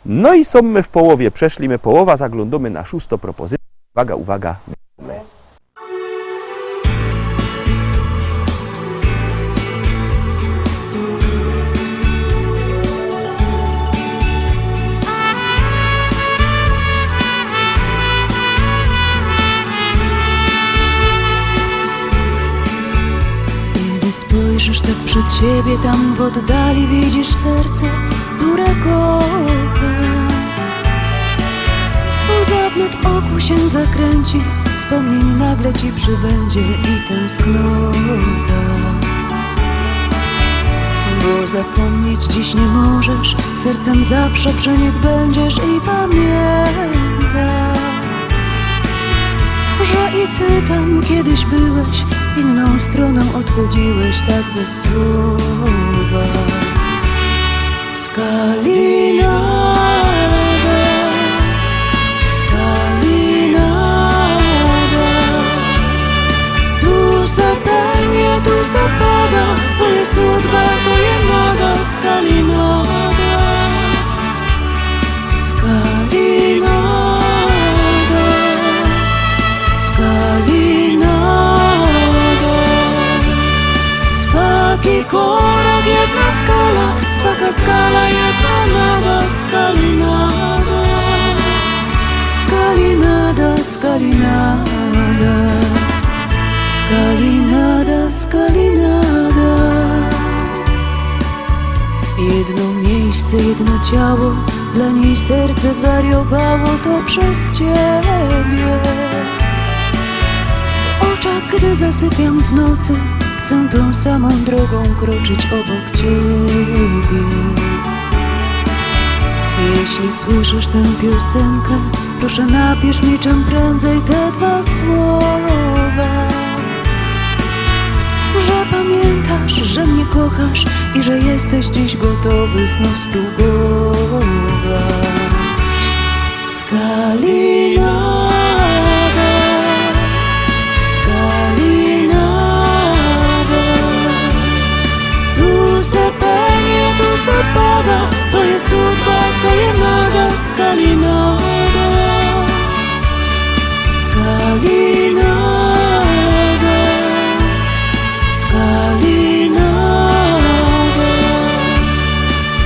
No i są my w połowie, przeszli my połowa, zaglądamy na 6. propozycję. Uwaga, uwaga. Kiedy spojrzysz tak przed siebie, tam w oddali widzisz serce, które kocha. Łza w lód oku się zakręci, wspomnień nagle ci przybędzie i tęsknota. Bo zapomnieć dziś nie możesz, sercem zawsze przy nich będziesz i pamiętaj, że i ty tam kiedyś byłeś, inną stroną odchodziłeś tak bez słowa. Skalinada, Skalinada, tu se pęnie, tu se pada, to jest sudba, to jest nada. Skalinada, Skalinada, Skalinada, swaki korak, jedna skala, swaka skala, jedna nada. Skalinada, Skalinada, Skalinada, Skalinada, Skalinada. Jedno miejsce, jedno ciało, dla niej serce zwariowało, to przez ciebie. W oczach, gdy zasypiam w nocy, chcę tą samą drogą kroczyć obok ciebie. Jeśli słyszysz tę piosenkę, proszę napisz mi czym prędzej te 2 słowa. Że pamiętasz, że mnie kochasz i że jesteś dziś gotowy znów spróbować. Skalinada, Skalinada, tu se pęnie, tu se pada, to jest sudba, to jest nada. Skalinada, Skalinada, Skalinada,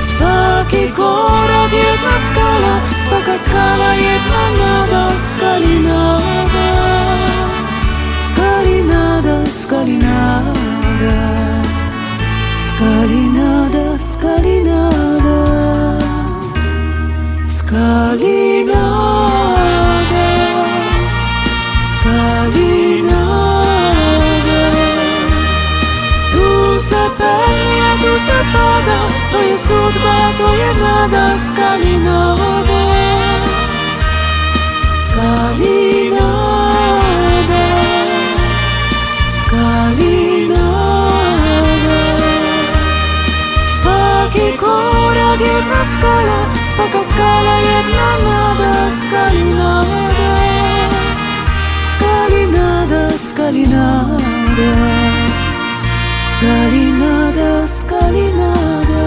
swaki korak, jedna skala, swaka skala, jedna nada. Skalinada, Skalinada, Skalinada, Skalinada, Skalinada, Skalinada, Skalinada, tu se pęnie, tu se pada, to jest sudba, to jest nada. Skalinada, Skalinada, Skalinada, swaki korak, jedna skala, swaka skala, jedna nada. Skalinada, Skalinada, Skalinada, Skalinada, Skalinada.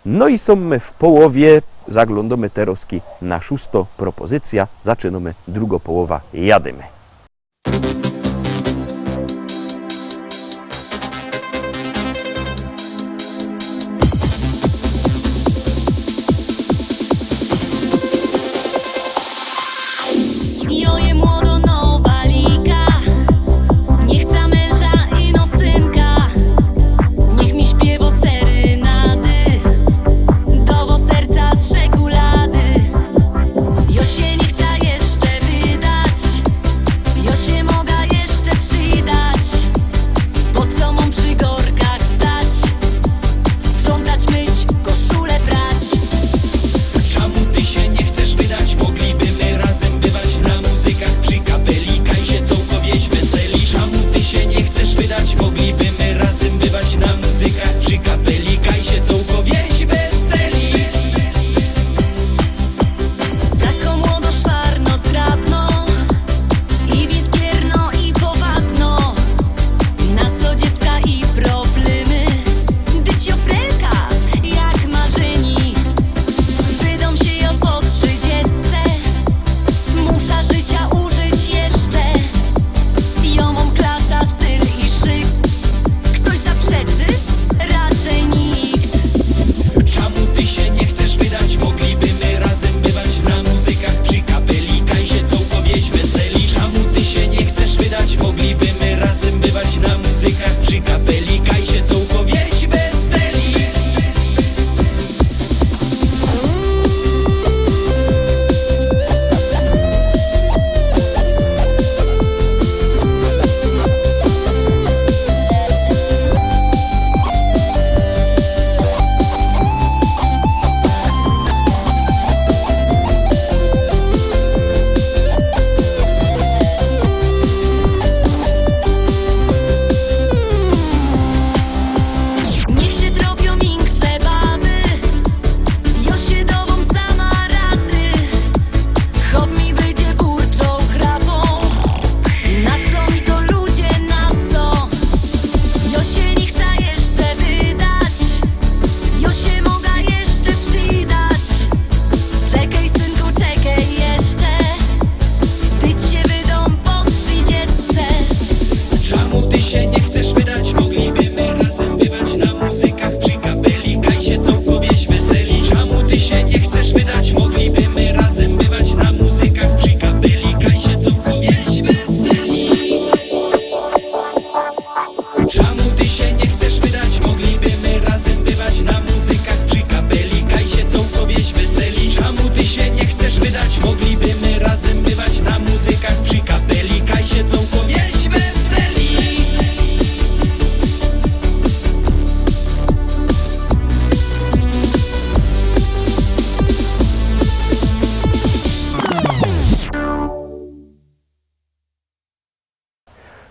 No i są my w połowie, zaglądamy teraz na 6. propozycja, zaczynamy drugą połowa, jadymy. Joje młodo nowa lika, nie chce męża i no synka. Niech mi śpiewo serynady, dowo serca z czekolady. Jo się nie chce jeszcze wydać,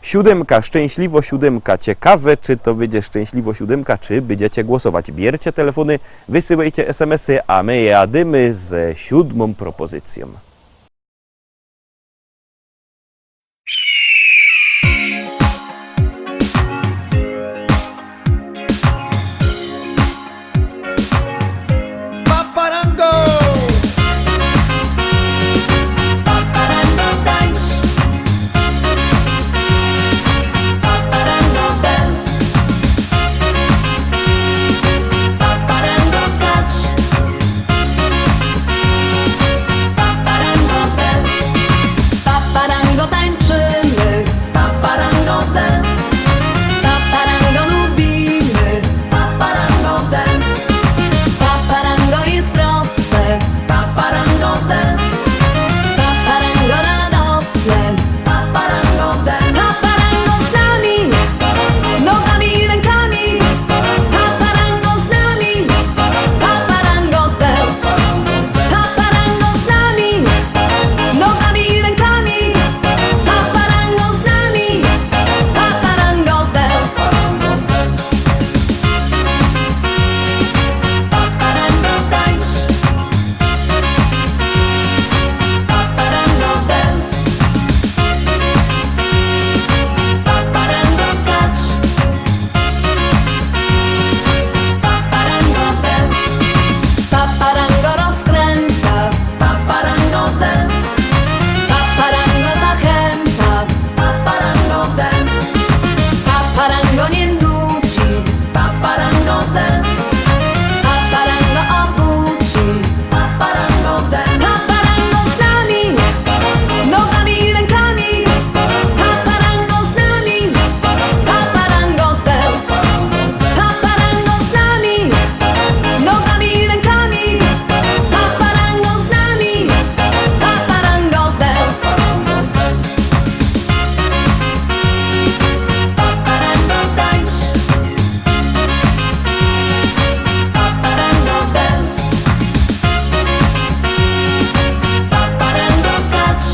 Siódemka, szczęśliwo siódemka. Ciekawe, czy to będzie szczęśliwo siódemka, czy będziecie głosować. Bierzcie telefony, wysyłajcie SMS-y, a my jadymy z 7. propozycją. Paparango! Paparango tańcz, paparango dance, paparango skacz, paparango dance, paparango tańczymy, paparango dance, paparango lubimy, paparango dance, paparango jest proste, paparango dance. Paparango radosne, paparango dance. Paparango z nami, nogami i rękami. Paparango z nami, paparango dance. Paparango z nami, nogami i rękami. Paparango z nami, paparango dance. Paparango tańcz. Paparango dance, paparango skacz, paparango dance, paparango rozkręca, paparango dance, paparango zachęca, paparango dance, paparango nie nudzi, paparango dance, paparango obudzi, paparango dance, paparango z nami, nogami i rękami, paparango z nami, paparango dance, paparango z nami, nogami i rękami, paparango z nami, paparango dance, paparango tańcz, paparango dance, paparango skacz,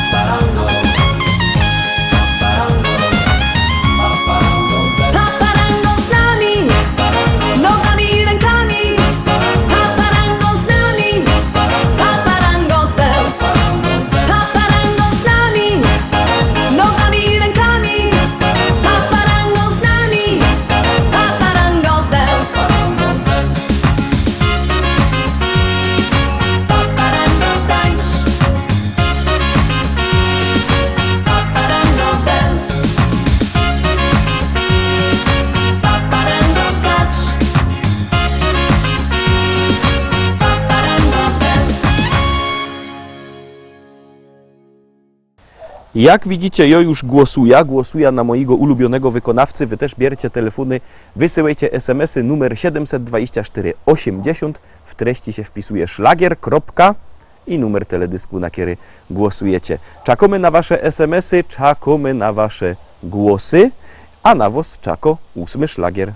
paparango dance. Paparango z nami, nogami i rękami. Paparango z nami, paparango dance. Paparango z nami, nogami i rękami. Paparango z nami, paparango dance. Paparango tańcz, paparango dance. Paparango skacz, paparango dance. Jak widzicie, ja już głosuję na mojego ulubionego wykonawcy. Wy też bierzcie telefony, wysyłajcie SMS-y numer 724 80. W treści się wpisuje szlagier, kropka i numer teledysku, na który głosujecie. Czekamy na wasze SMS-y, czekamy na wasze głosy, a na was czako 8. szlagier.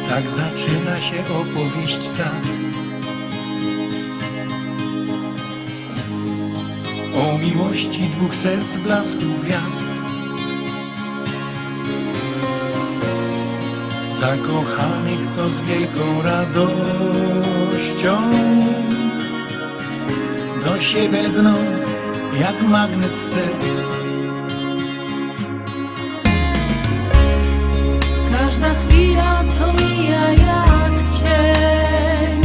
Tak zaczyna się opowieść ta o miłości dwóch serc blasku gwiazd. Zakochanych, co z wielką radością do siebie lgną jak magnes serc. Każda chwila, co mija jak cień,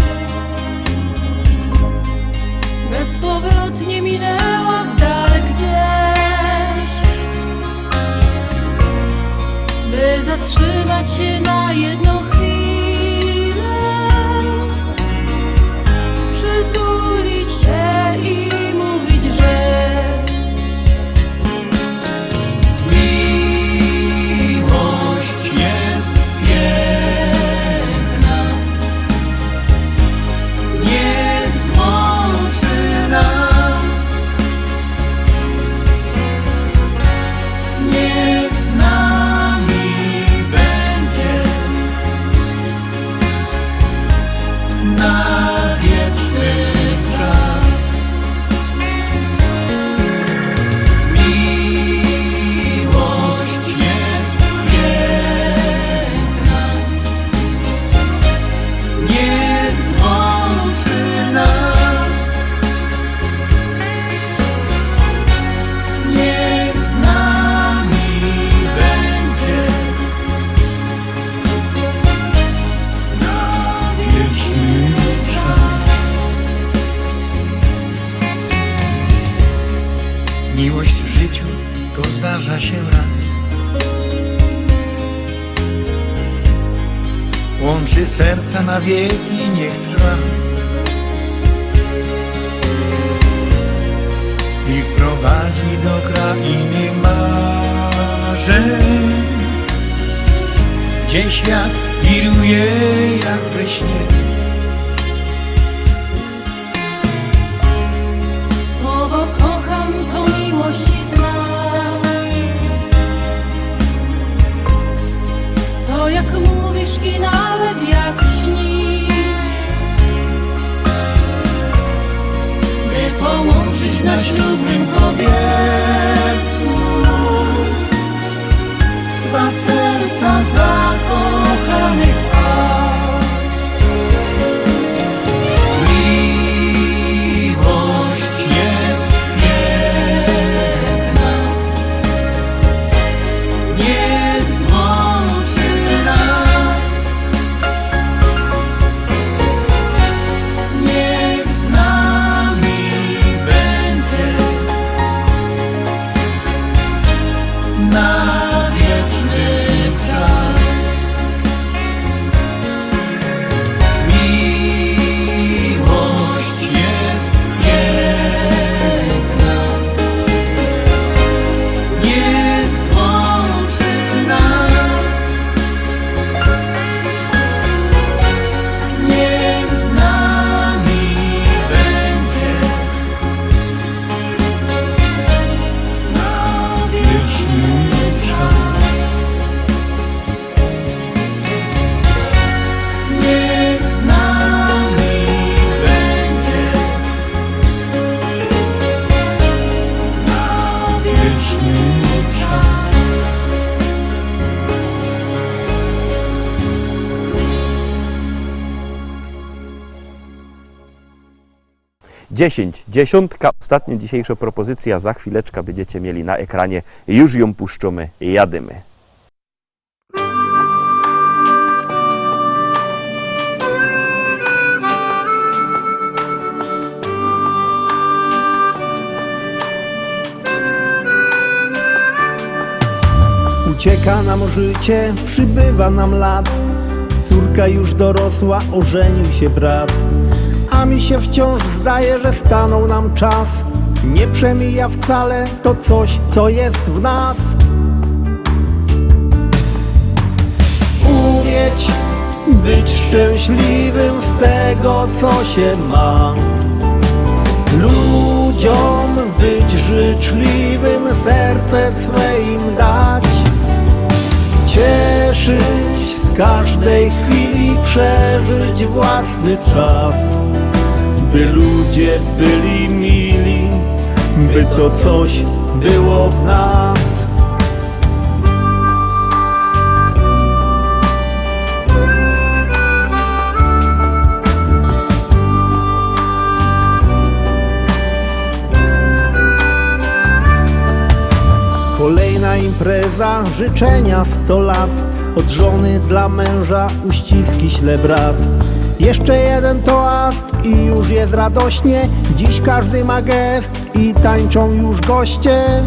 bezpowrotnie minęła w dal gdzieś, by zatrzymać się na jedną chwilę, przytulić się i mówić, że się wraz. Łączy serca na wieki, niech trwa i wprowadzi do krainy marzeń, gdzie świat wiruje jak we śnie. Słowo kocham to miłości znak. To jak mówisz i nawet jak śnisz, by połączyć na ślubnym kobiercu dwa serca zakochanych par. Miłość jest piękna, niech złączy nas, niech z nami będzie na wieczny czas. Miłość jest piękna, niech złączy nas, niech z nami będzie na wieczny czas. Niech z nami będzie na wieczny czas. 10, dziesiątka, ostatnia dzisiejsza propozycja, za chwileczkę będziecie mieli na ekranie, już ją puszczamy, jadymy. Ucieka nam życie, przybywa nam lat. Córka już dorosła, ożenił się brat. A mi się wciąż zdaje, że stanął nam czas. Nie przemija wcale to coś, co jest w nas. Umieć być szczęśliwym z tego, co się ma. Ludziom być życzliwym, serce swe im dać. Cieszyć z każdej chwili, przeżyć własny czas. By ludzie byli mili, by to coś było w nas. Kolejna impreza, życzenia 100 lat. Od żony dla męża uściski śle brat. Jeszcze jeden toast i już jest radośnie. Dziś każdy ma gest i tańczą już goście.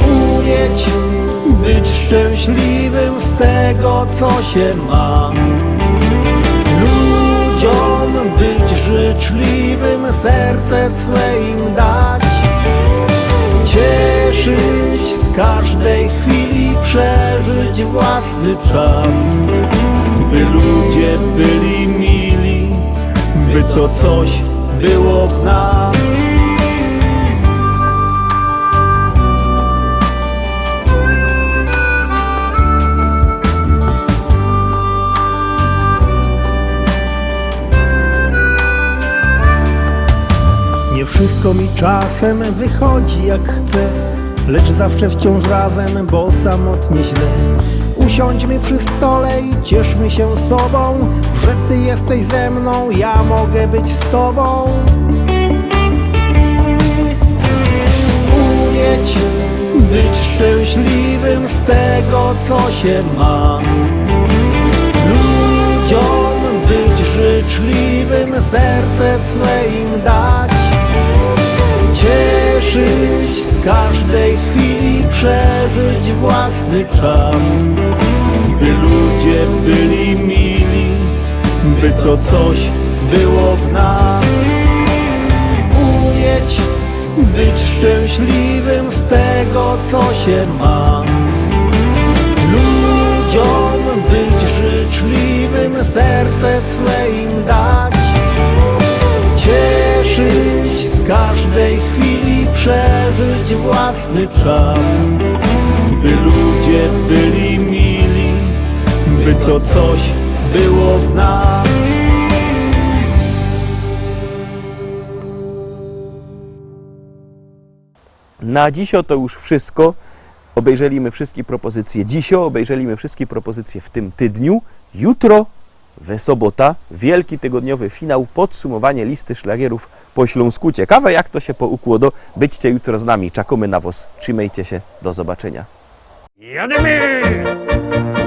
Umieć być szczęśliwym z tego, co się ma. Ludziom być życzliwym, serce swe im dać. Cieszyć z każdej chwili, przeżyć własny czas. By ludzie byli mili, by to coś było w nas. Nie wszystko mi czasem wychodzi jak chcę, lecz zawsze wciąż razem, bo samotnie źle. Usiądźmy przy stole i cieszmy się sobą, że ty jesteś ze mną, ja mogę być z tobą. Umieć być szczęśliwym z tego, co się ma. Ludziom być życzliwym, serce swe im dać. cieszyć z każdej chwili, przeżyć własny czas, by ludzie byli mili, by to coś było w nas. Umieć być szczęśliwym z tego, co się ma, ludziom być życzliwym, serce swe im dać, cieszyć z każdej chwili, przeżyć własny czas, by ludzie byli mili, by to coś było w nas. Na dziś to już wszystko. Obejrzeliśmy wszystkie propozycje dzisiaj, obejrzeliśmy wszystkie propozycje w tym tydniu. Jutro, we sobota, wielki tygodniowy finał, podsumowanie listy szlagierów po śląsku. Ciekawe, jak to się poukłodo. Byćcie jutro z nami, czekamy na was. Trzymajcie się, do zobaczenia. Jademy!